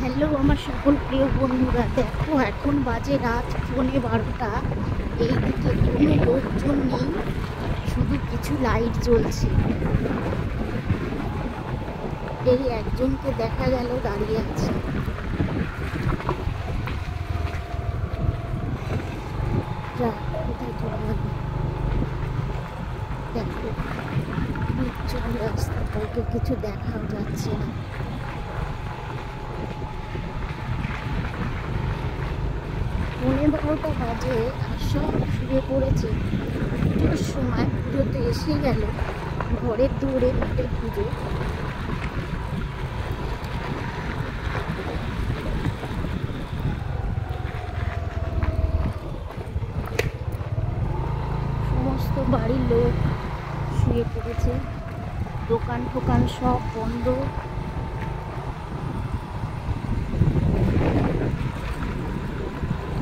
Hello আমার সকল প্রিয় বন্ধুরা, দেখো এখন বাজে রাত 11:30। এইদিকে কোনো লোকজন নেই, শুধু কিছু লাইট জ্বলছে। এই একজনকে দেখা গেল দাঁড়িয়ে আছে। কোথায় চলে গেল দেখো, চলে আসতে কাউকে কিছু দেখাও যাচ্ছে না। পৌনে 12টা বাজে আর সব শুয়ে পড়েছে। পুজোর সময়, পুজো তো এসে গেল, ঘরের দৌড়ে মাঠে পুজো। সমস্ত বাড়ির লোক শুয়ে পড়েছে, দোকান টোকান সব বন্ধ।